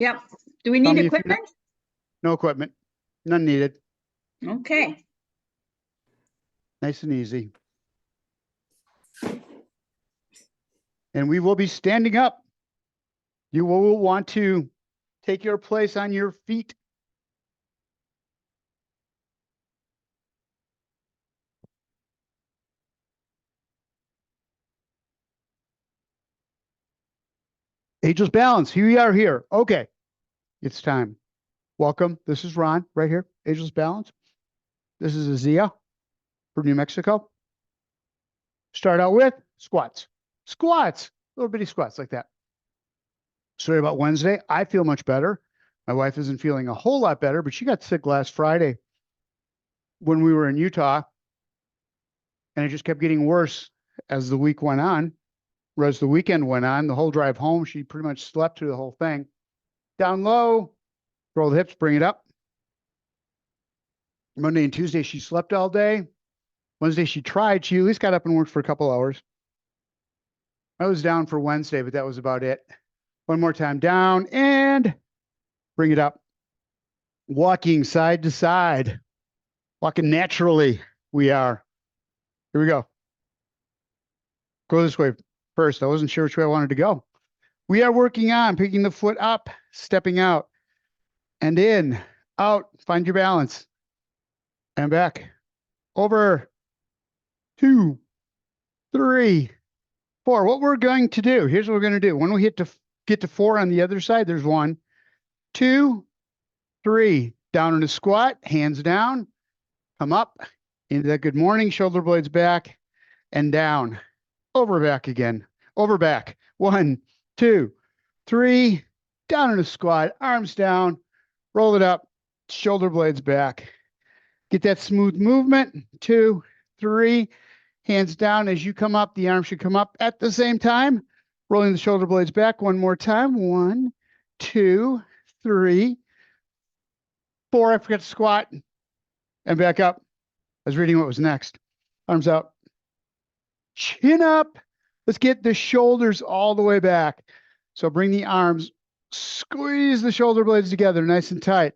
Yep. Do we Tell need me if you're equipment? No equipment. None needed. Okay. Nice and easy. And we will be standing up. You will want to take your place on your feet. Ageless Balance. Here we are here. Okay. It's time. Welcome. This is Ron right here. Ageless Balance. This is Azia from New Mexico. Start out with squats. Squats. Little bitty squats like that. Sorry about Wednesday. I feel much better. My wife isn't feeling a whole lot better, but she got sick last Friday when we were in Utah. And it just kept getting worse as the week went on. Or as the weekend went on, the whole drive home, she pretty much slept through the whole thing. Down low, roll the hips, bring it up. Monday and Tuesday, she slept all day. Wednesday, she tried. She at least got up and worked for a couple hours. I was down for Wednesday, but that was about it. One more time, down and bring it up. Walking side to side. Walking naturally, we are. Here we go. Go this way first. I wasn't sure which way I wanted to go. We are working on picking the foot up, stepping out, and in, out. Find your balance. And back. Over. 2, 3, 4. What we're going to do, here's what we're going to do. When we get to 4 on the other side, there's 1, 2, 3. Down in a squat, hands down. Come up into that good morning, shoulder blades back and down. Over back again. Over back. 1, 2, 3. Down in a squat, arms down. Roll it up, shoulder blades back. Get that smooth movement. 2, 3. Hands down as you come up. The arm should come up at the same time. Rolling the shoulder blades back one more time. 1, 2, 3, 4. I forgot to squat. And back up. I was reading what was next. Arms out. Chin up. Let's get the shoulders all the way back. So bring the arms, squeeze the shoulder blades together nice and tight.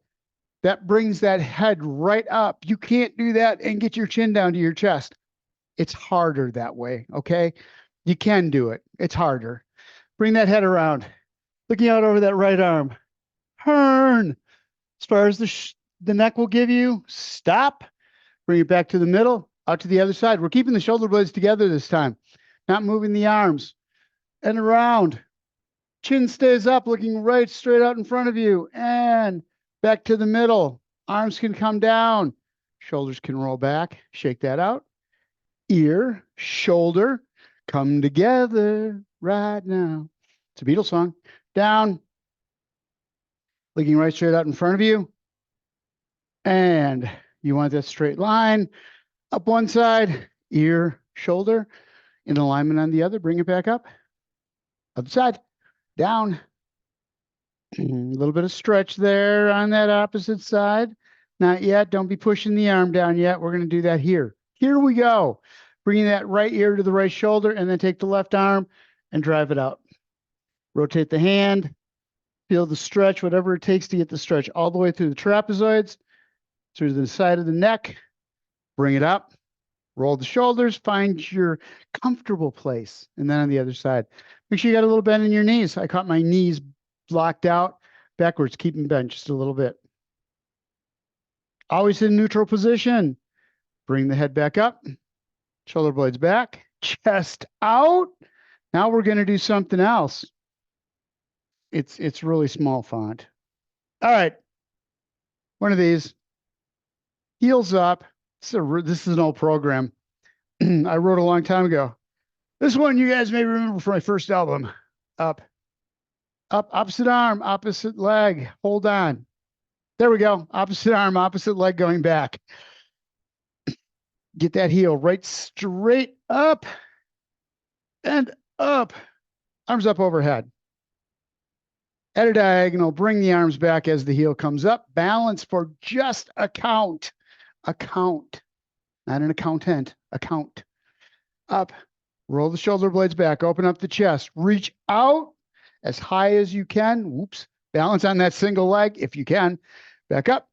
That brings that head right up. You can't do that and get your chin down to your chest. It's harder that way, okay? You can do it. It's harder. Bring that head around. Looking out over that right arm. Turn. As far as the neck will give you, stop. Bring it back to the middle, out to the other side. We're keeping the shoulder blades together this time. Not moving the arms. And around. Chin stays up, looking right straight out in front of you. And back to the middle. Arms can come down. Shoulders can roll back. Shake that out. Ear, shoulder, come together right now. It's a Beatles song. Down. Looking right straight out in front of you. And you want that straight line. Up one side, ear, shoulder, in alignment on the other. Bring it back up. Other side. Down. A little bit of stretch there on that opposite side. Not yet. Don't be pushing the arm down yet. We're going to do that here. Here we go. Bringing that right ear to the right shoulder and then take the left arm and drive it out. Rotate the hand. Feel the stretch, whatever it takes to get the stretch all the way through the trapezoids, through the side of the neck. Bring it up. Roll the shoulders. Find your comfortable place. And then on the other side. Make sure you got a little bend in your knees. I caught my knees blocked out backwards. Keep them bent just a little bit. Always in neutral position. Bring the head back up. Shoulder blades back. Chest out. Now we're going to do something else. It's really small font. All right. One of these. Heels up. This is an old program I wrote a long time ago. This one you guys may remember from my first album. Up. Up. Opposite arm. Opposite leg. Hold on. There we go. Opposite arm. Opposite leg going back. Get that heel right straight up and up. Arms up overhead. At a diagonal, bring the arms back as the heel comes up. Balance for just a count. A count. Not an accountant. A count. Up. Roll the shoulder blades back. Open up the chest. Reach out as high as you can. Whoops. Balance on that single leg if you can. Back up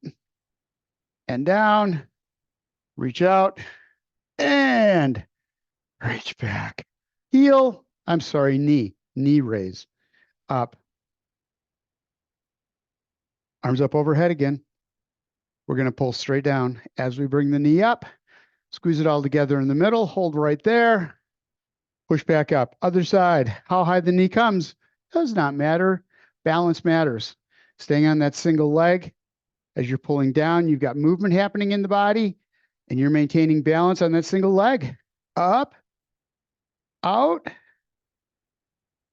and down. Reach out and reach back. Heel. I'm sorry, knee. Knee raise. Up. Arms up overhead again. We're going to pull straight down as we bring the knee up. Squeeze it all together in the middle. Hold right there. Push back up. Other side. How high the knee comes does not matter. Balance matters. Staying on that single leg as you're pulling down. You've got movement happening in the body, and you're maintaining balance on that single leg. Up. Out.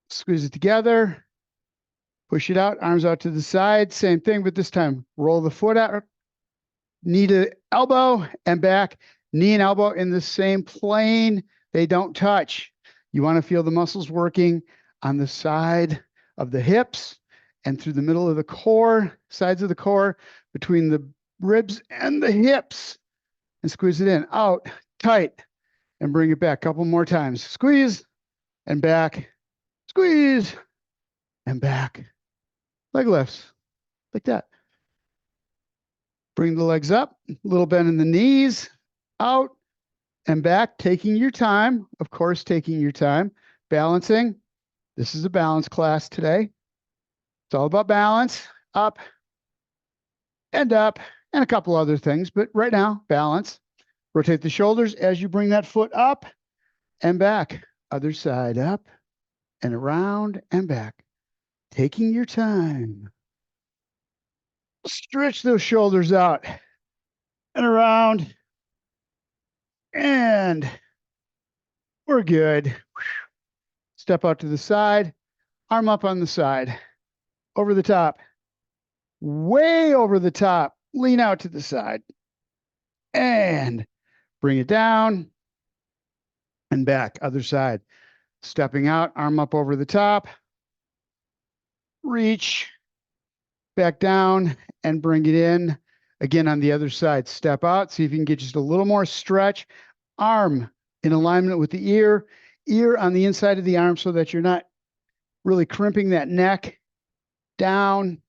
Squeeze it together. Push it out. Arms out to the side. Same thing, but this time roll the foot out. Knee to elbow and back. Knee and elbow in the same plane. They don't touch. You want to feel the muscles working on the side of the hips and through the middle of the core, sides of the core, between the ribs and the hips. And squeeze it in, out, tight, and bring it back. A couple more times. Squeeze and back. Squeeze and back. Leg lifts, like that. Bring the legs up, a little bend in the knees, out and back, taking your time, of course, taking your time, balancing. This is a balance class today. It's all about balance, up, and a couple other things, but right now, balance. Rotate the shoulders as you bring that foot up and back. Other side, up and around and back. Taking your time. Stretch those shoulders out and around. And we're good. Step out to the side, arm up on the side, over the top, way over the top. Lean out to the side and bring it down and back. Other side. Stepping out, arm up over the top, reach back down and bring it in. Again, on the other side, step out. See if you can get just a little more stretch. Arm in alignment with the ear on the inside of the arm so that you're not really crimping that neck. Down,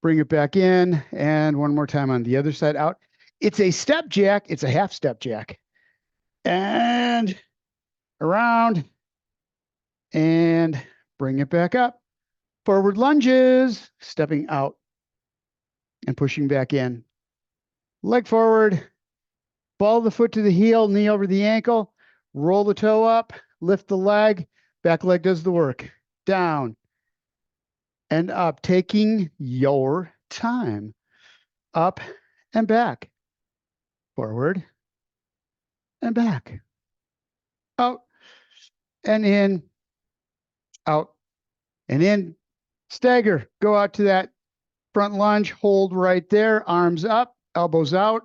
bring it back in, and one more time on the other side, out. It's a step jack. It's a half step jack. And around, and bring it back up. Forward lunges, stepping out and pushing back in. Leg forward, ball the foot to the heel, knee over the ankle, roll the toe up, lift the leg, back leg does the work. Down and up, taking your time. Up and back. Forward and back. Out and in. Out and in. Stagger. Go out to that front lunge. Hold right there. Arms up. Elbows out.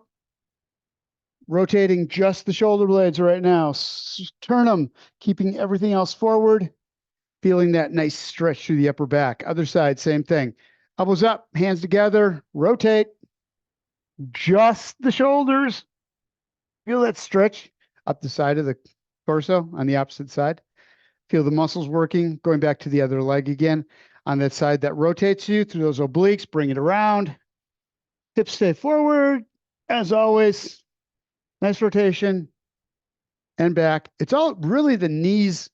Rotating just the shoulder blades right now. Turn them. Keeping everything else forward. Feeling that nice stretch through the upper back. Other side, same thing. Elbows up. Hands together. Rotate. Just the shoulders. Feel that stretch up the side of the torso on the opposite side. Feel the muscles working. Going back to the other leg again. On that side that rotates you through those obliques, bring it around. Hips stay forward. As always, nice rotation and back. It's all really the knees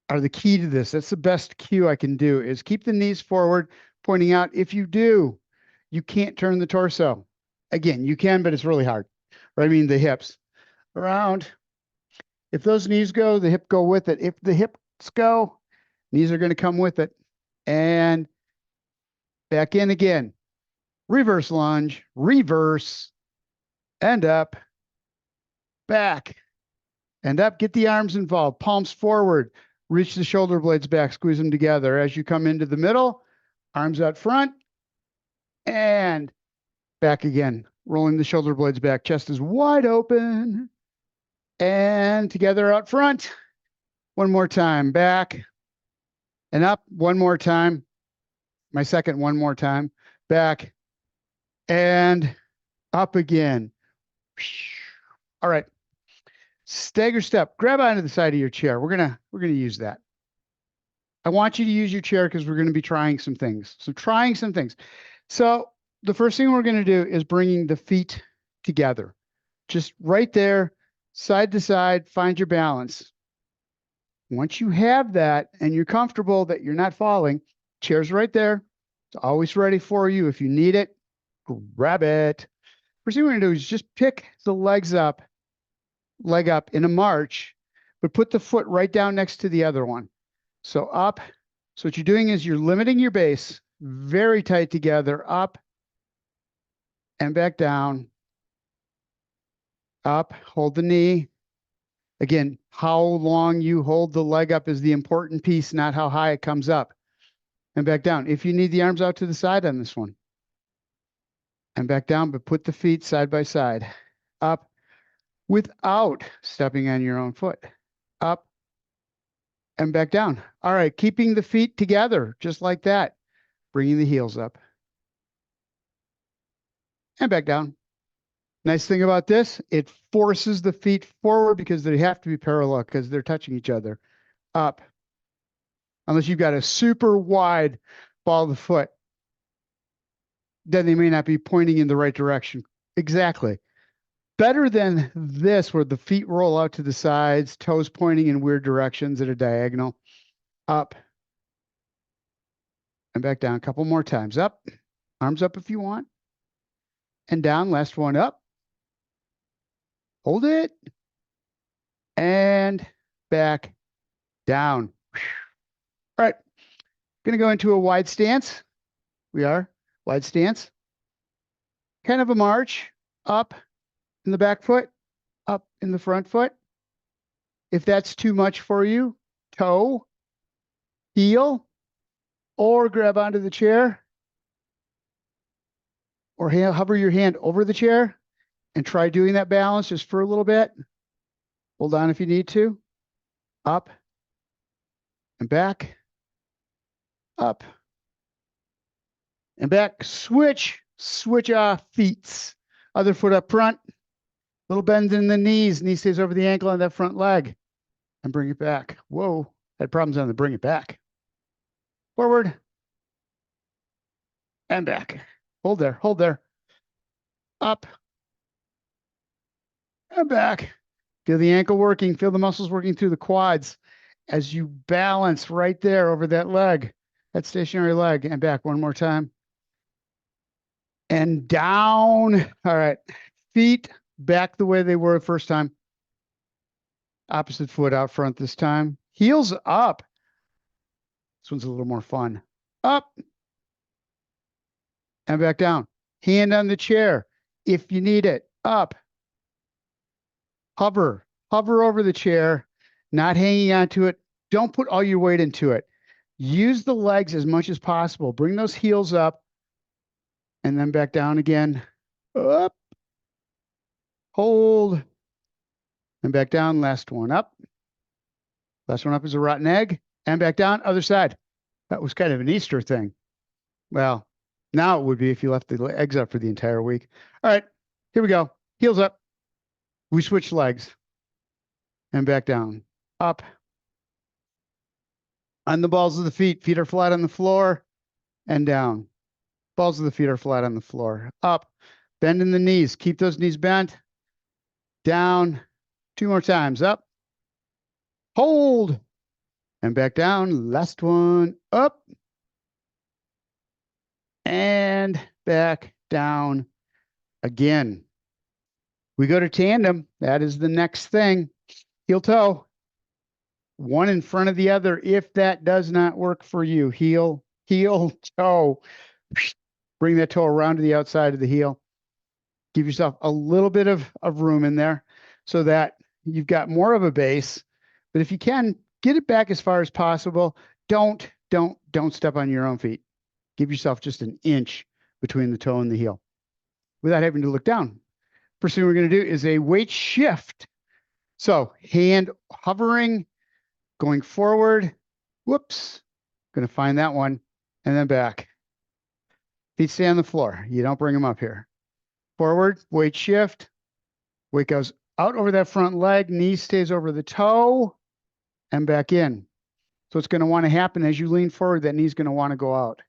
are the key to this. That's the best cue I can do is keep the knees forward, pointing out if you do, you can't turn the torso. Again, you can, but it's really hard. Right? I mean, the hips around. If those knees go, the hip go with it. If the hips go, knees are going to come with it. And back in again. Reverse lunge, reverse, and up, back, and up. Get the arms involved. Palms forward. Reach the shoulder blades back. Squeeze them together. As you come into the middle, arms out front, and back again. Rolling the shoulder blades back. Chest is wide open. And together out front. One more time. Back. And up one more time. My second one more time. Back and up again. All right. Stagger step. Grab onto the side of your chair. We're gonna use that. I want you to use your chair because we're going to be trying some things. So the first thing we're going to do is bringing the feet together. Just right there, side to side, find your balance. Once you have that and you're comfortable that you're not falling, chair's right there. It's always ready for you. If you need it, grab it. First thing we're going to do is just pick the leg up in a march, but put the foot right down next to the other one. So up. So what you're doing is you're limiting your base very tight together, up and back down, up, hold the knee. Again, how long you hold the leg up is the important piece, not how high it comes up. And back down. If you need the arms out to the side on this one. And back down, but put the feet side by side. Up without stepping on your own foot. Up and back down. All right, keeping the feet together, just like that. Bringing the heels up. And back down. Nice thing about this, it forces the feet forward because they have to be parallel because they're touching each other. Up. Unless you've got a super wide ball of the foot, then they may not be pointing in the right direction. Exactly. Better than this where the feet roll out to the sides, toes pointing in weird directions at a diagonal. Up. And back down a couple more times. Up. Arms up if you want. And down. Last one up. Hold it. And back down. All right. Going to go into a wide stance. We are. Wide stance. Kind of a march. Up in the back foot. Up in the front foot. If that's too much for you, toe, heel, or grab onto the chair. Or hover your hand over the chair and try doing that balance just for a little bit. Hold on if you need to. Up and back. Up and back. Switch off feet. Other foot up front. Little bend in the knees. Knee stays over the ankle on that front leg. And bring it back. Whoa, had problems on the bring it back. Forward. And back. Hold there, hold there. Up. And back. Feel the ankle working. Feel the muscles working through the quads as you balance right there over that leg, that stationary leg. And back one more time. And down. All right. Feet back the way they were the first time. Opposite foot out front this time. Heels up. This one's a little more fun. Up. And back down. Hand on the chair if you need it. Up. Hover. Hover over the chair, not hanging onto it. Don't put all your weight into it. Use the legs as much as possible. Bring those heels up and then back down again. Up. Hold. And back down. Last one up. Last one up is a rotten egg. And back down. Other side. That was kind of an Easter thing. Well, now it would be if you left the eggs up for the entire week. All right. Here we go. Heels up. We switch legs. And back down. Up. On the balls of the feet. Feet are flat on the floor. And down. Balls of the feet are flat on the floor. Up. Bend in the knees. Keep those knees bent. Down. 2 more times. Up. Hold. And back down. Last one. Up. And back down again. We go to tandem. That is the next thing. Heel toe. One in front of the other. If that does not work for you, heel, toe. Bring that toe around to the outside of the heel. Give yourself a little bit of room in there so that you've got more of a base. But if you can, get it back as far as possible. Don't step on your own feet. Give yourself just an inch between the toe and the heel without having to look down. First thing we're going to do is a weight shift. So hand hovering, going forward. Whoops. Going to find that one and then back. Feet stay on the floor. You don't bring them up here. Forward, weight shift. Weight goes out over that front leg. Knee stays over the toe and back in. So what's going to want to happen as you lean forward, that knee's going to want to go out.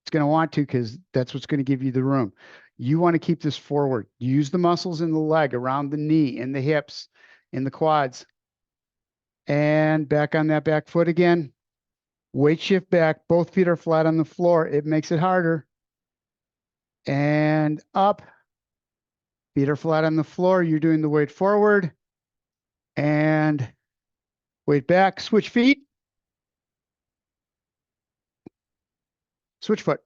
It's going to want to, because that's what's going to give you the room. You want to keep this forward. Use the muscles in the leg, around the knee, in the hips, in the quads. And back on that back foot again. Weight shift back. Both feet are flat on the floor. It makes it harder. And up. Feet are flat on the floor. You're doing the weight forward. And weight back. Switch feet. Switch foot.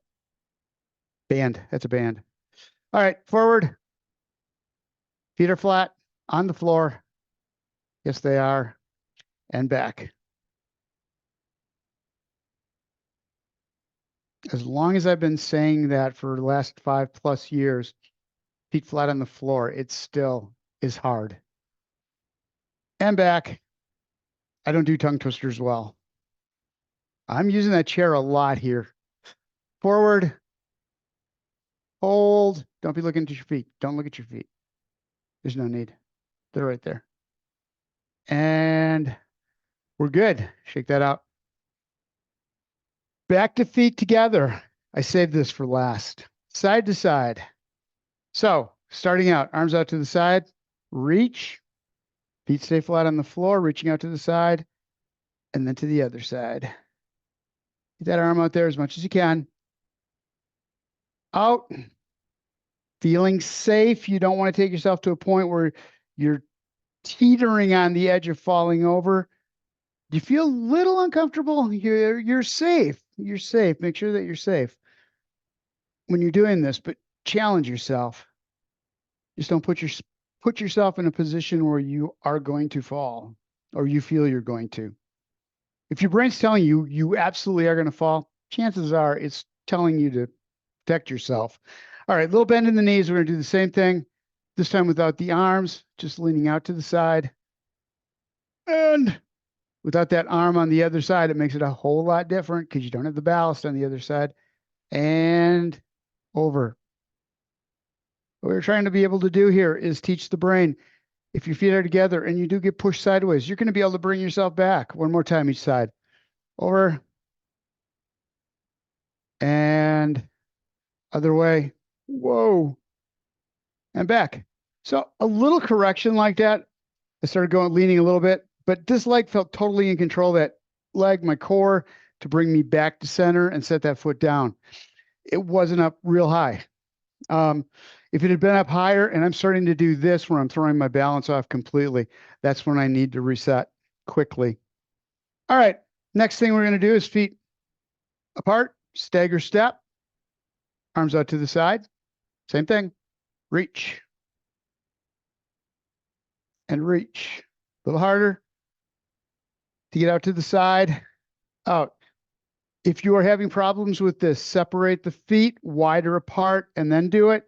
Band. That's a band. All right. Forward. Feet are flat on the floor. Yes, they are. And back. As long as I've been saying that for the last 5+ years, feet flat on the floor, it still is hard. And back. I don't do tongue twisters well. I'm using that chair a lot here. Forward. Hold. Don't be looking at your feet. Don't look at your feet. There's no need. They're right there. And we're good. Shake that out. Back to feet together. I saved this for last. Side to side. So starting out, arms out to the side, reach, feet stay flat on the floor, reaching out to the side, and then to the other side. Get that arm out there as much as you can. Out. Feeling safe. You don't want to take yourself to a point where you're teetering on the edge of falling over. You feel a little uncomfortable. You're safe. You're safe. Make sure that you're safe when you're doing this, but challenge yourself. Just don't put yourself in a position where you are going to fall, or you feel you're going to. If your brain's telling you you absolutely are going to fall, chances are it's telling you to protect yourself. All right, little bend in the knees. We're going to do the same thing, this time without the arms, just leaning out to the side. And without that arm on the other side, it makes it a whole lot different because you don't have the ballast on the other side. And over. What we're trying to be able to do here is teach the brain, if your feet are together and you do get pushed sideways, you're going to be able to bring yourself back. One more time each side. Over. And other way. Whoa. And back. So a little correction like that. I started leaning a little bit, but this leg felt totally in control. That leg, my core, to bring me back to center and set that foot down. It wasn't up real high. If it had been up higher, and I'm starting to do this where I'm throwing my balance off completely, that's when I need to reset quickly. All right, next thing we're going to do is feet apart, stagger step, arms out to the side, same thing, reach, and reach. A little harder to get out to the side, out. If you are having problems with this, separate the feet wider apart and then do it.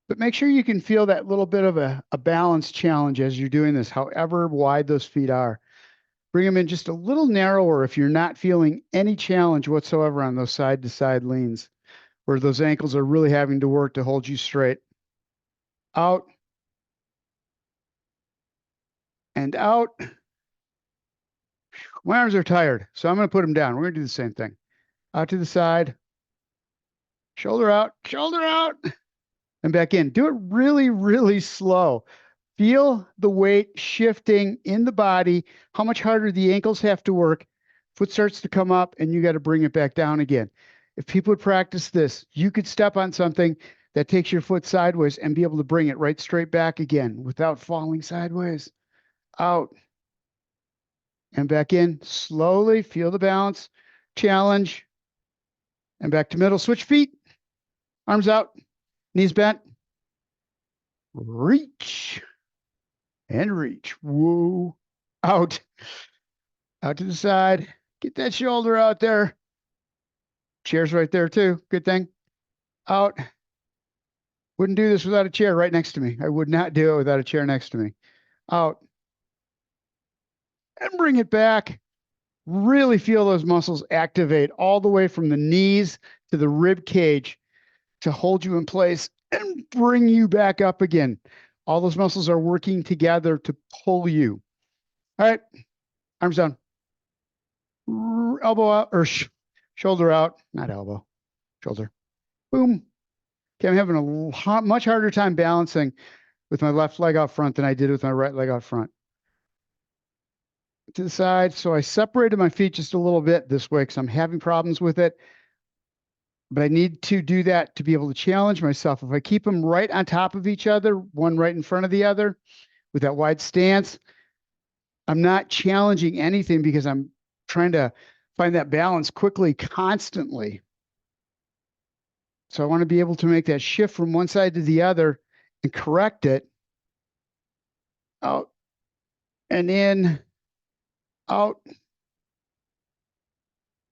But make sure you can feel that little bit of a balance challenge as you're doing this, however wide those feet are. Bring them in just a little narrower if you're not feeling any challenge whatsoever on those side-to-side leans, where those ankles are really having to work to hold you straight. Out. And out. My arms are tired, so I'm going to put them down. We're going to do the same thing. Out to the side. Shoulder out. Shoulder out. And back in. Do it really, really slow. Feel the weight shifting in the body, how much harder the ankles have to work. Foot starts to come up, and you got to bring it back down again. If people would practice this, you could step on something that takes your foot sideways and be able to bring it right straight back again without falling sideways. Out. And back in. Slowly. Feel the balance. Challenge. And back to middle. Switch feet. Arms out. Knees bent. Reach. And reach. Whoa. Out. Out to the side. Get that shoulder out there. Chair's right there too. Good thing. Out. Wouldn't do this without a chair right next to me. I would not do it without a chair next to me. Out. And bring it back. Really feel those muscles activate all the way from the knees to the rib cage to hold you in place and bring you back up again. All those muscles are working together to pull you. All right, arms down. elbow out or shoulder out, not elbow, shoulder. Boom. Okay, I'm having a much harder time balancing with my left leg out front than I did with my right leg out front. To the side. So I separated my feet just a little bit this way because I'm having problems with it. But I need to do that to be able to challenge myself. If I keep them right on top of each other, one right in front of the other with that wide stance, I'm not challenging anything because I'm trying to find that balance quickly, constantly. So I want to be able to make that shift from one side to the other and correct it. Out and in, out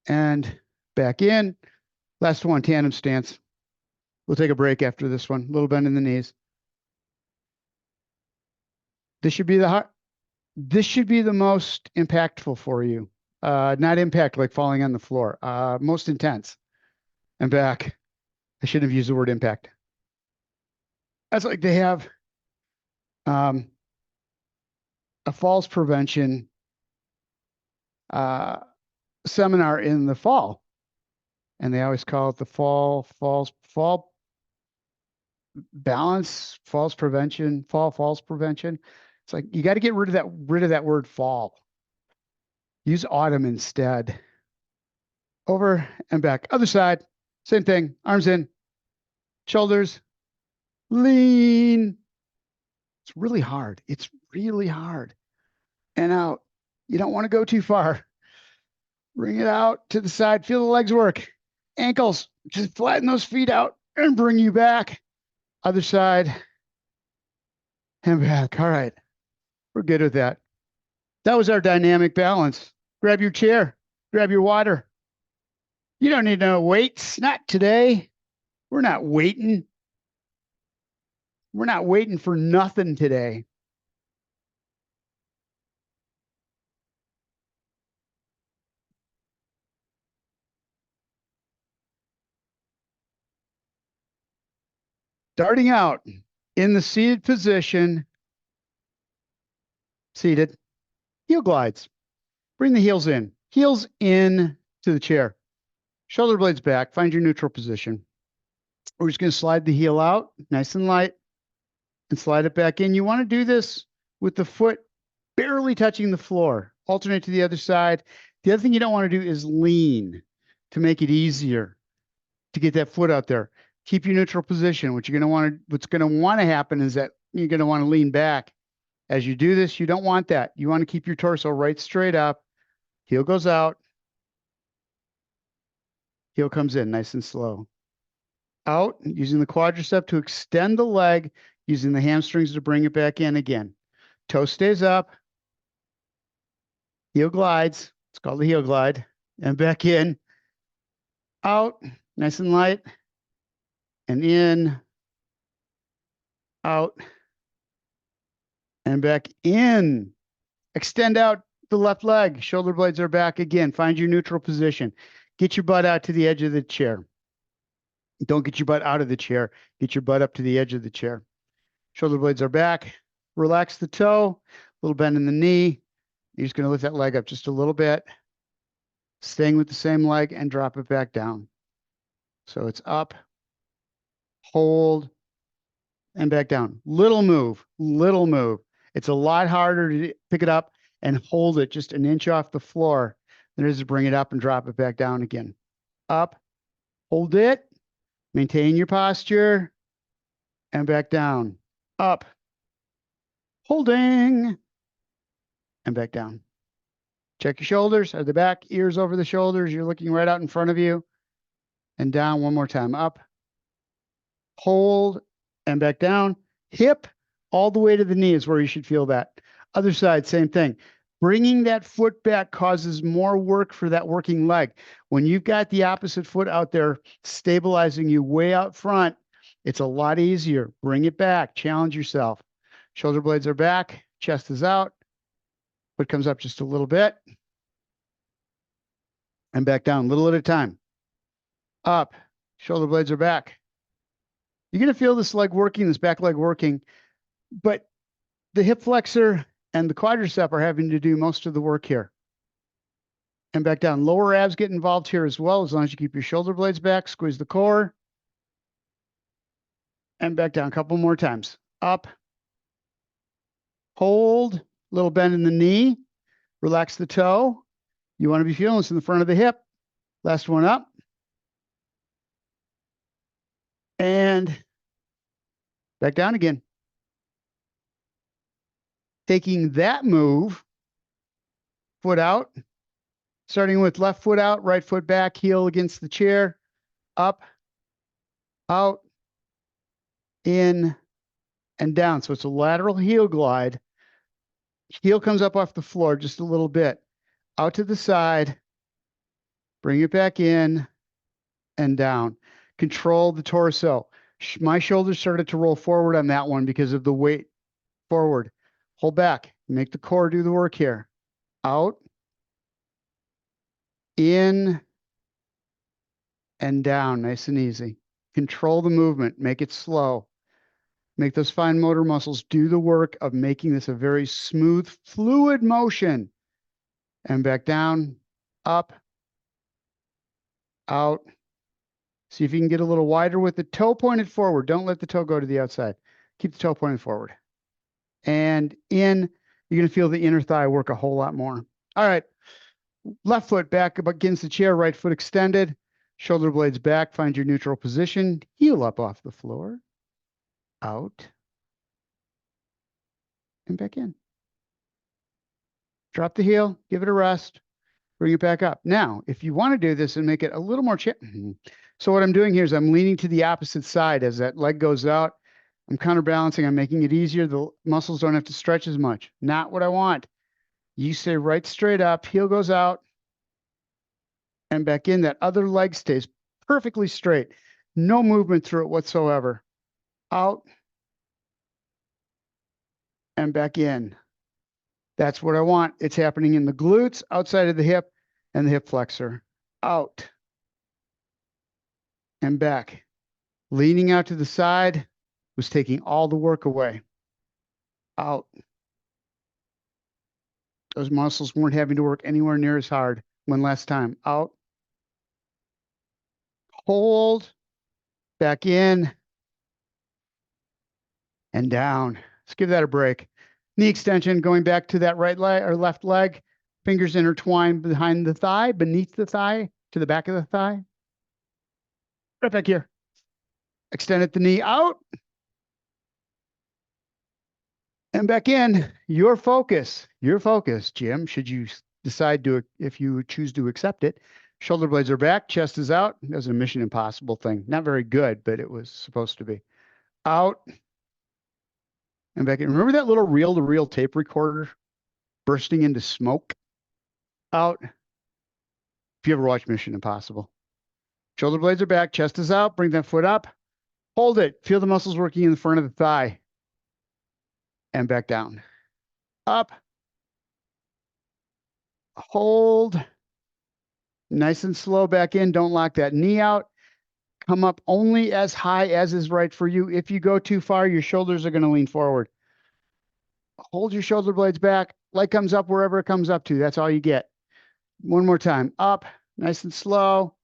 and back in. Last one, tandem stance. We'll take a break after this one. A little bend in the knees. This should be the most impactful for you. Not impact like falling on the floor. Most intense. And back. I shouldn't have used the word impact. That's like they have a falls prevention seminar in the fall. And they always call it the fall balance, falls prevention. It's like you got to get rid of that word fall. Use autumn instead. Over and back. Other side. Same thing. Arms in. Shoulders. Lean. It's really hard. It's really hard. And out. You don't want to go too far. Bring it out to the side. Feel the legs work. Ankles. Just flatten those feet out and bring you back. Other side. And back. All right. We're good with that. That was our dynamic balance. Grab your chair. Grab your water. You don't need no weights. Not today. We're not waiting. We're not waiting for nothing today. Starting out in the seated position, seated, heel glides. Bring the heels in to the chair. Shoulder blades back, find your neutral position. We're just going to slide the heel out, nice and light, and slide it back in. You want to do this with the foot barely touching the floor. Alternate to the other side. The other thing you don't want to do is lean to make it easier to get that foot out there. Keep your neutral position. What's going to want to happen is that you're going to want to lean back. As you do this, you don't want that. You want to keep your torso right straight up. Heel goes out. Heel comes in nice and slow. Out, using the quadricep to extend the leg, using the hamstrings to bring it back in again. Toe stays up. Heel glides. It's called the heel glide. And back in. Out, nice and light. And in. Out. And back in. Extend out the left leg. Shoulder blades are back again. Find your neutral position. Get your butt out to the edge of the chair. Don't get your butt out of the chair. Get your butt up to the edge of the chair. Shoulder blades are back. Relax the toe. A little bend in the knee. You're just going to lift that leg up just a little bit. Staying with the same leg and drop it back down. So it's up, hold, and back down. Little move, little move. It's a lot harder to pick it up and hold it just an inch off the floor than it is to bring it up and drop it back down again. Up, hold it, maintain your posture, and back down. Up, holding, and back down. Check your shoulders. Are they back? Ears over the shoulders. You're looking right out in front of you. And down one more time. Up, hold, and back down. Hip all the way to the knee is where you should feel that. Other side, same thing. Bringing that foot back causes more work for that working leg. When you've got the opposite foot out there stabilizing you way out front, it's a lot easier. Bring it back. Challenge yourself. Shoulder blades are back. Chest is out. Foot comes up just a little bit. And back down, a little at a time. Up. Shoulder blades are back. You're going to feel this leg working, this back leg working, but the hip flexor and the quadricep are having to do most of the work here. and back down. Lower abs get involved here as well, as long as you keep your shoulder blades back, squeeze the core, and back down. A couple more times. Up, hold, little bend in the knee, relax the toe. You want to be feeling this in the front of the hip. Last one up. And back down again. Taking that move, foot out, starting with left foot out, right foot back, heel against the chair, up, out, in, and down. So it's a lateral heel glide. Heel comes up off the floor just a little bit. Out to the side, bring it back in, and down. Control the torso. My shoulders started to roll forward on that one because of the weight forward. Hold back. Make the core do the work here. Out, in, and down. Nice and easy. Control the movement. Make it slow. Make those fine motor muscles do the work of making this a very smooth, fluid motion. And back down, up, out. See if you can get a little wider with the toe pointed forward. Don't let the toe go to the outside. Keep the toe pointed forward. And in, you're going to feel the inner thigh work a whole lot more. All right. Left foot back up against the chair, right foot extended. Shoulder blades back. Find your neutral position. Heel up off the floor. Out. And back in. Drop the heel. Give it a rest. Bring it back up. Now, if you want to do this and make it a little more so what I'm doing here is I'm leaning to the opposite side as that leg goes out. I'm counterbalancing. I'm making it easier. The muscles don't have to stretch as much. Not what I want. You stay right straight up. Heel goes out and back in. That other leg stays perfectly straight. No movement through it whatsoever. Out and back in. That's what I want. It's happening in the glutes, outside of the hip, and the hip flexor. Out and back. Leaning out to the side was taking all the work away. Out. Those muscles weren't having to work anywhere near as hard. One last time. Out. Hold. Back in. And down. Let's give that a break. Knee extension, going back to that right leg or left leg. Fingers intertwined behind the thigh, beneath the thigh, to the back of the thigh. Right back here. Extend at the knee, out. And back in. Your focus, Jim, should you decide to, if you choose to accept it. Shoulder blades are back, chest is out. That was a Mission Impossible thing. Not very good, but it was supposed to be. Out. And back in. Remember that little reel-to-reel tape recorder bursting into smoke? Out. If you ever watched Mission Impossible. Shoulder blades are back, chest is out. Bring that foot up. Hold it. Feel the muscles working in the front of the thigh. And back down. Up. Hold. Nice and slow back in. Don't lock that knee out. Come up only as high as is right for you. If you go too far, your shoulders are going to lean forward. Hold your shoulder blades back. Leg comes up wherever it comes up to. That's all you get. One more time. Up. Nice and slow.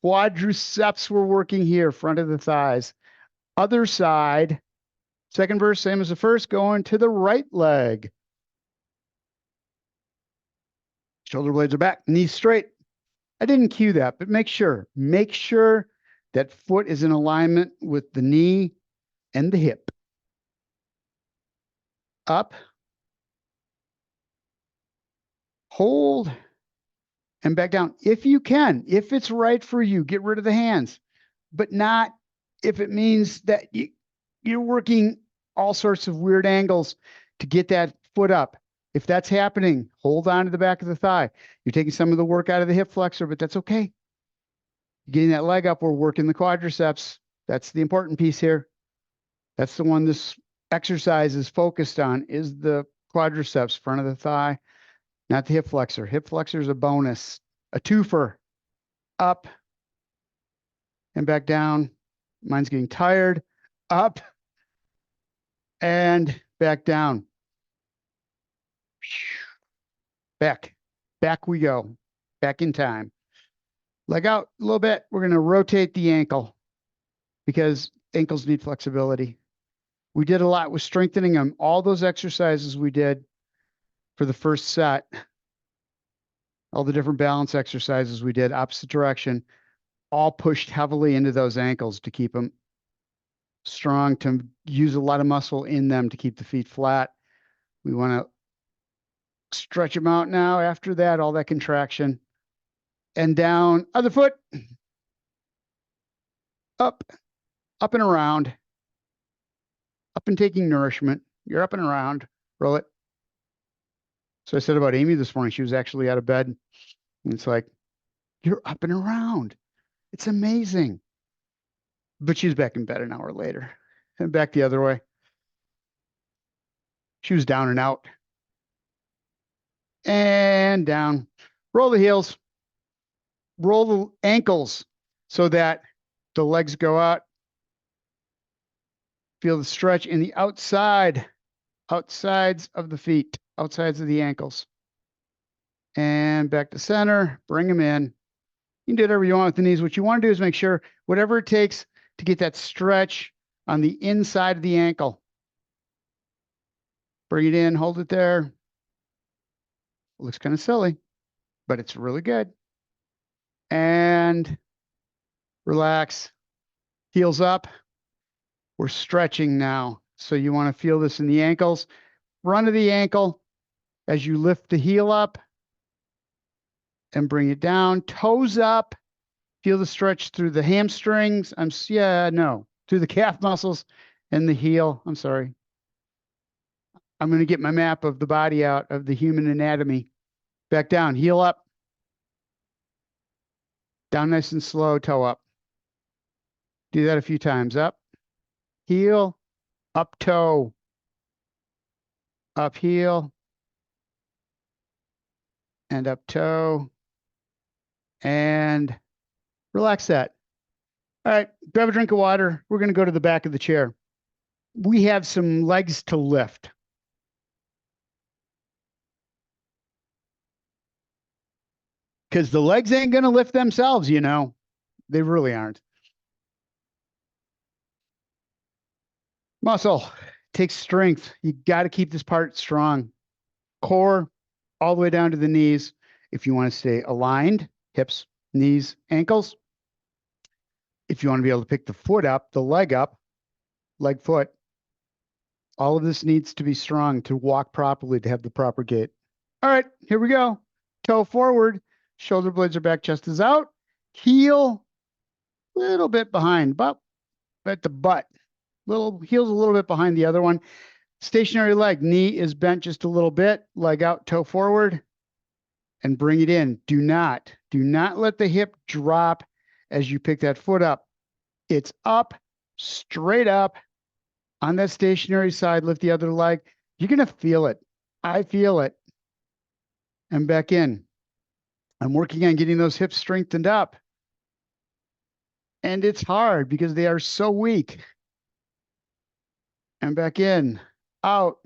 Quadriceps we're working here. Front of the thighs. Other side. Second verse, same as the first. Going to the right leg. Shoulder blades are back. Knees straight. I didn't cue that, but make sure that foot is in alignment with the knee and the hip. Up. Hold. And back down. If you can, if it's right for you, get rid of the hands, but not if it means that you're working all sorts of weird angles to get that foot up. If that's happening, hold on to the back of the thigh. You're taking some of the work out of the hip flexor, but that's okay. Getting that leg up, we're working the quadriceps. That's the important piece here. That's the one this exercise is focused on, is the quadriceps, front of the thigh, not the hip flexor. Hip flexor is a bonus, a twofer. Up and back down. Mine's getting tired. Up and back down. Back we go. back in time. Leg out a little bit. We're going to rotate the ankle because ankles need flexibility. We did a lot with strengthening them. All those exercises we did for the first set, all the different balance exercises we did, opposite direction, all pushed heavily into those ankles to keep them strong, to use a lot of muscle in them to keep the feet flat. We want to stretch them out now after that, all that contraction. And down, other foot, up and around, up and taking nourishment. You're up and around, roll it. So I said about Amy this morning, she was actually out of bed. And it's like, you're up and around. It's amazing. But she's back in bed an hour later and back the other way. She was down and out. And down. Roll the heels. Roll the ankles so that the legs go out. Feel the stretch in the outsides of the feet, outsides of the ankles. And back to center, bring them in. You can do whatever you want with the knees. What you want to do is make sure whatever it takes to get that stretch on the inside of the ankle. Bring it in, hold it there. It looks kind of silly, but it's really good. And relax, heels up. We're stretching now. So you want to feel this in the ankles. Front of the ankle as you lift the heel up and bring it down. Toes up. Feel the stretch through the hamstrings. Through the calf muscles and the heel. I'm sorry. I'm going to get my map of the body out of the human anatomy. Back down, heel up. Down nice and slow, toe up. Do that a few times. Up, heel, up toe, up heel, and up toe. And relax that. All right, grab a drink of water. We're going to go to the back of the chair. We have some legs to lift. Because the legs ain't going to lift themselves, you know. They really aren't. Muscle takes strength. You got to keep this part strong. Core all the way down to the knees. If you want to stay aligned, hips, knees, ankles. If you want to be able to pick the foot up, the leg up, leg, foot, all of this needs to be strong to walk properly, to have the proper gait. All right, here we go. Toe forward, shoulder blades are back, chest is out. Heel, a little bit behind, about at the butt. Heel's a little bit behind the other one. Stationary leg, knee is bent just a little bit, leg out, toe forward, and bring it in. Do not let the hip drop as you pick that foot up. It's up, straight up on that stationary side. Lift the other leg. You're going to feel it. I feel it. And back in. I'm working on getting those hips strengthened up. And it's hard because they are so weak. And back in, out,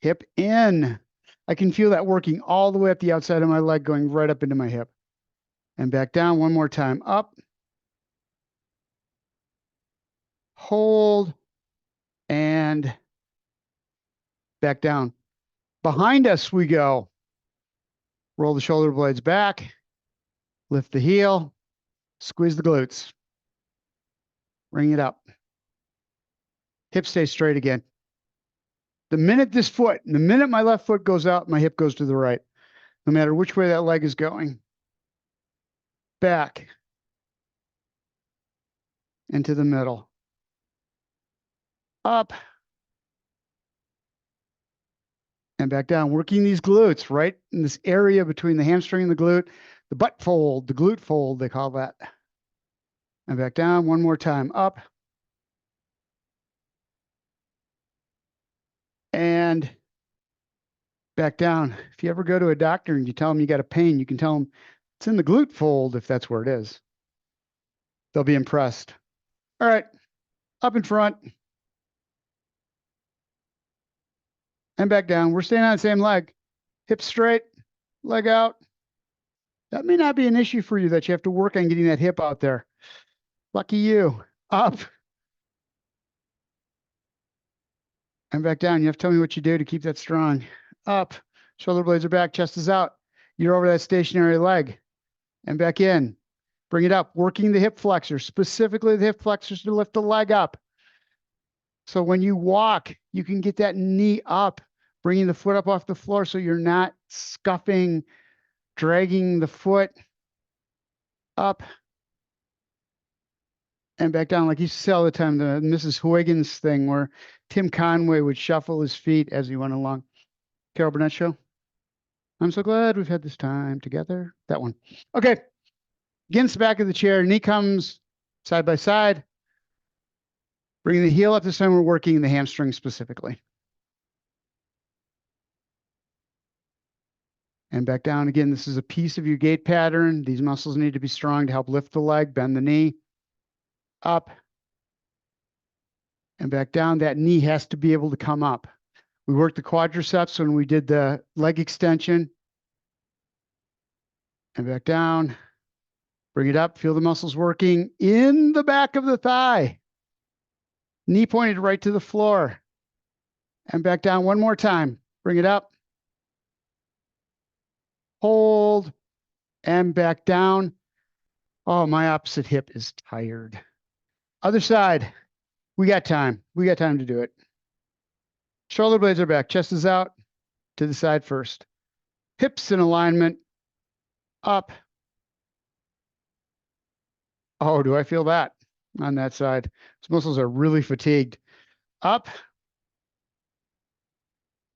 hip in. I can feel that working all the way up the outside of my leg, going right up into my hip. And back down one more time, up, hold, and back down. Behind us we go. Roll the shoulder blades back, lift the heel, squeeze the glutes. Bring it up. Hip stays straight again. The minute my left foot goes out, my hip goes to the right, no matter which way that leg is going. Back into the middle. Up and back down, working these glutes right in this area between the hamstring and the glute, the butt fold, the glute fold, they call that. And back down one more time, up. And back down. If you ever go to a doctor and you tell them you got a pain, you can tell them it's in the glute fold if that's where it is. They'll be impressed. All right, up in front. And back down. We're staying on the same leg. Hips straight, leg out. That may not be an issue for you that you have to work on getting that hip out there. Lucky you. Up and back down. You have to tell me what you do to keep that strong. Up, shoulder blades are back, chest is out. You're over that stationary leg and back in. Bring it up, working the hip flexors, specifically the hip flexors to lift the leg up. So when you walk, you can get that knee up, bringing the foot up off the floor so you're not scuffing, dragging the foot up and back down. Like you say all the time, the Mrs. Huygens thing where Tim Conway would shuffle his feet as he went along. Carol Burnett Show. I'm so glad we've had this time together. That one. Okay. Against the back of the chair, knee comes side by side. Bringing the heel up this time, we're working the hamstring specifically. And back down again. This is a piece of your gait pattern. These muscles need to be strong to help lift the leg, bend the knee. Up and back down. That knee has to be able to come up. We worked the quadriceps when we did the leg extension. And back down. Bring it up. Feel the muscles working in the back of the thigh. Knee pointed right to the floor. And back down one more time. Bring it up. Hold. And back down. Oh, my opposite hip is tired. Other side. We got time. We got time to do it. Shoulder blades are back. Chest is out. To the side first. Hips in alignment. Up. Oh, do I feel that on that side? These muscles are really fatigued. Up.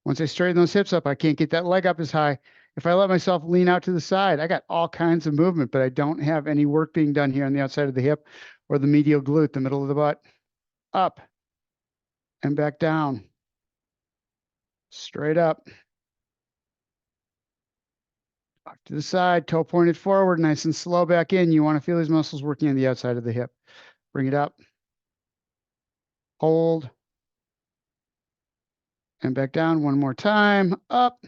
Once I straighten those hips up, I can't get that leg up as high. If I let myself lean out to the side, I got all kinds of movement, but I don't have any work being done here on the outside of the hip or the medial glute, the middle of the butt. Up and back down. Straight up. Off to the side, toe pointed forward, nice and slow back in. You want to feel these muscles working on the outside of the hip. Bring it up. Hold. And back down one more time. Up.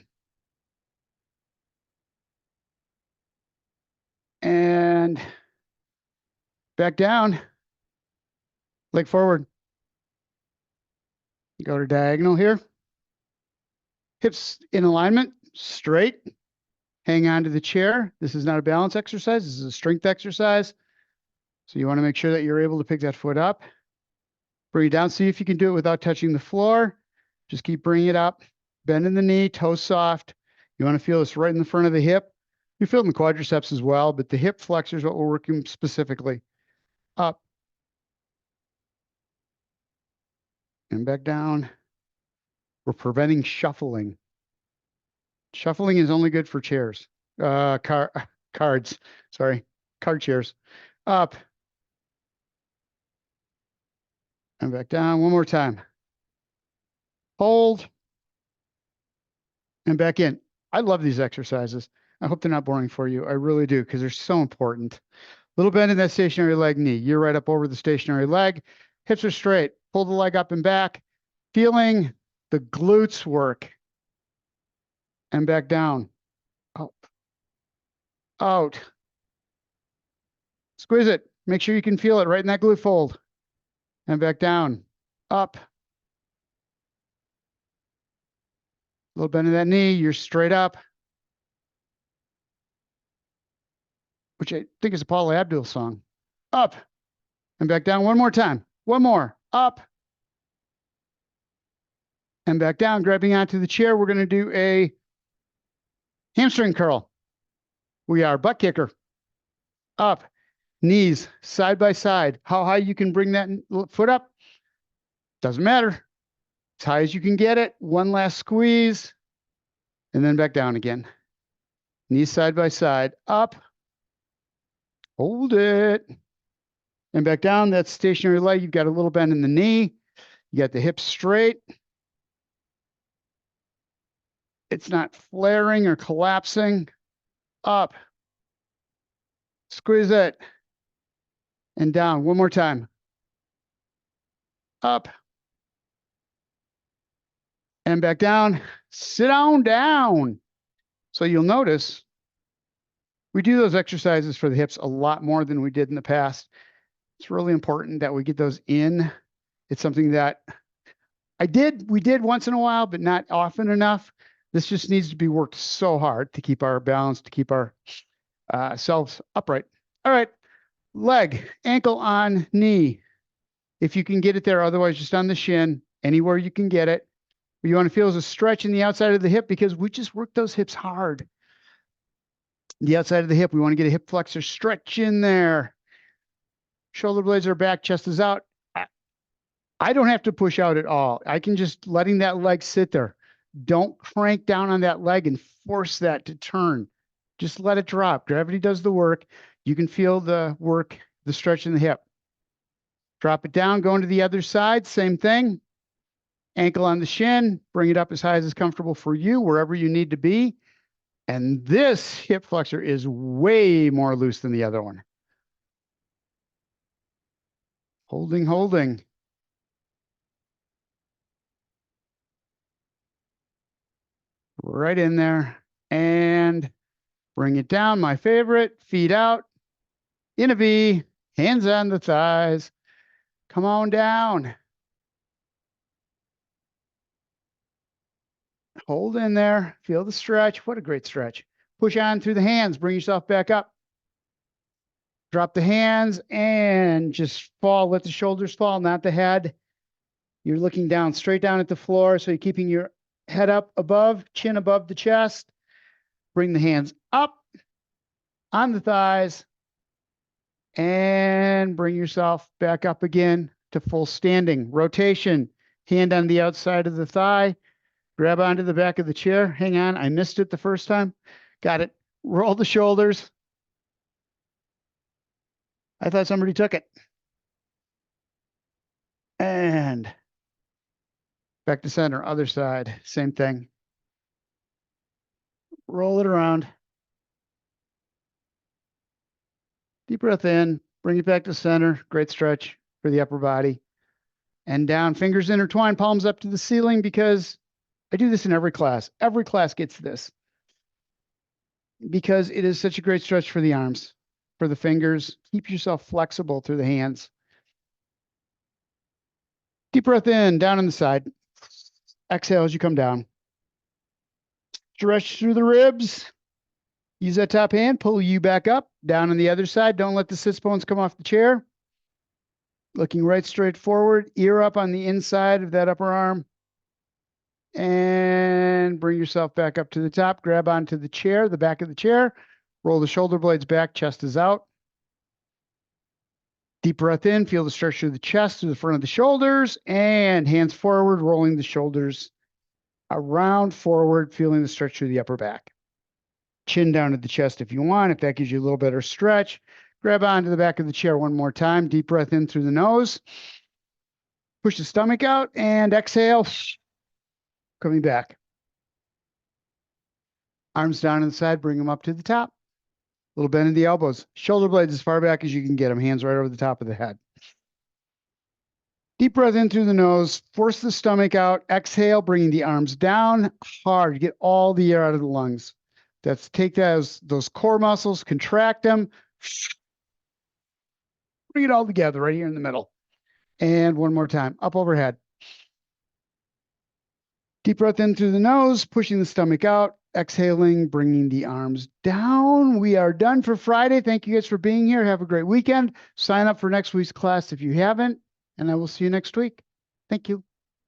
And back down. Leg forward. Go to diagonal here. Hips in alignment, straight. Hang on to the chair. This is not a balance exercise. This is a strength exercise. So you want to make sure that you're able to pick that foot up. Bring it down. See if you can do it without touching the floor. Just keep bringing it up. Bending the knee, toes soft. You want to feel this right in the front of the hip. You feel it in the quadriceps as well, but the hip flexor is what we're working specifically. Up. And back down. We're preventing shuffling. Shuffling is only good for chairs. Cards. Sorry. Card chairs. Up. And back down one more time. Hold. And back in. I love these exercises. I hope they're not boring for you. I really do, because they're so important. Little bend in that stationary leg knee. You're right up over the stationary leg. Hips are straight. Pull the leg up and back. Feeling the glutes work. And back down. Up. Out. Squeeze it. Make sure you can feel it right in that glute fold. And back down. Up. Little bend in that knee. You're straight up. Which I think is a Paula Abdul song. Up. And back down one more time. One more. Up. And back down. Grabbing onto the chair. We're going to do a hamstring curl. We are butt kicker. Up. Knees side by side. How high you can bring that foot up? Doesn't matter. As high as you can get it. One last squeeze. And then back down again. Knees side by side. Up. Hold it. And back down. That stationary leg. You've got a little bend in the knee. You got the hips straight. It's not flaring or collapsing. Up. Squeeze it. And down. One more time. Up. And back down. Sit on down. So you'll notice we do those exercises for the hips a lot more than we did in the past. It's really important that we get those in. It's something that we did once in a while, but not often enough. This just needs to be worked so hard to keep our balance, to keep our selves upright. All right, leg, ankle on knee. If you can get it there, otherwise just on the shin, anywhere you can get it. What you want to feel is a stretch in the outside of the hip because we just work those hips hard. The outside of the hip, we want to get a hip flexor stretch in there. Shoulder blades are back, chest is out. I don't have to push out at all. I can just letting that leg sit there. Don't crank down on that leg and force that to turn. Just let it drop. Gravity does the work. You can feel the work, the stretch in the hip. Drop it down, go into the other side, same thing. Ankle on the shin, bring it up as high as is comfortable for you, wherever you need to be. And this hip flexor is way more loose than the other one. Holding, holding. Right in there and bring it down. My favorite, feet out in a V, hands on the thighs. Come on down. Hold in there. Feel the stretch. What a great stretch. Push on through the hands. Bring yourself back up. Drop the hands and just fall. Let the shoulders fall, not the head. You're looking down, straight down at the floor. So you're keeping your head up above, chin above the chest. Bring the hands up on the thighs and bring yourself back up again to full standing. Rotation, hand on the outside of the thigh. Grab onto the back of the chair. Hang on, I missed it the first time. Got it. Roll the shoulders. I thought somebody took it. And back to center, other side, same thing. Roll it around. Deep breath in, bring it back to center. Great stretch for the upper body. And down, fingers intertwined, palms up to the ceiling, because I do this in every class. Every class gets this. Because it is such a great stretch for the arms, for the fingers. Keep yourself flexible through the hands. Deep breath in, down on the side. Exhale as you come down. Stretch through the ribs. Use that top hand, pull you back up, down on the other side. Don't let the sits bones come off the chair. Looking right straight forward, ear up on the inside of that upper arm. And bring yourself back up to the top. Grab onto the chair, the back of the chair. Roll the shoulder blades back, chest is out. Deep breath in, feel the stretch through the chest, through the front of the shoulders, and hands forward, rolling the shoulders around forward, feeling the stretch through the upper back. Chin down to the chest if you want, if that gives you a little better stretch. Grab onto the back of the chair one more time. Deep breath in through the nose. Push the stomach out and exhale. Coming back. Arms down on the side, bring them up to the top. Little bend in the elbows. Shoulder blades as far back as you can get them. Hands right over the top of the head. Deep breath in through the nose. Force the stomach out. Exhale, bringing the arms down hard. Get all the air out of the lungs. That's take those core muscles, contract them. Bring it all together right here in the middle. And one more time. Up overhead. Deep breath in through the nose, pushing the stomach out. Exhaling, bringing the arms down. We are done for Friday. Thank you guys for being here. Have a great weekend. Sign up for next week's class if you haven't, and I will see you next week. Thank you.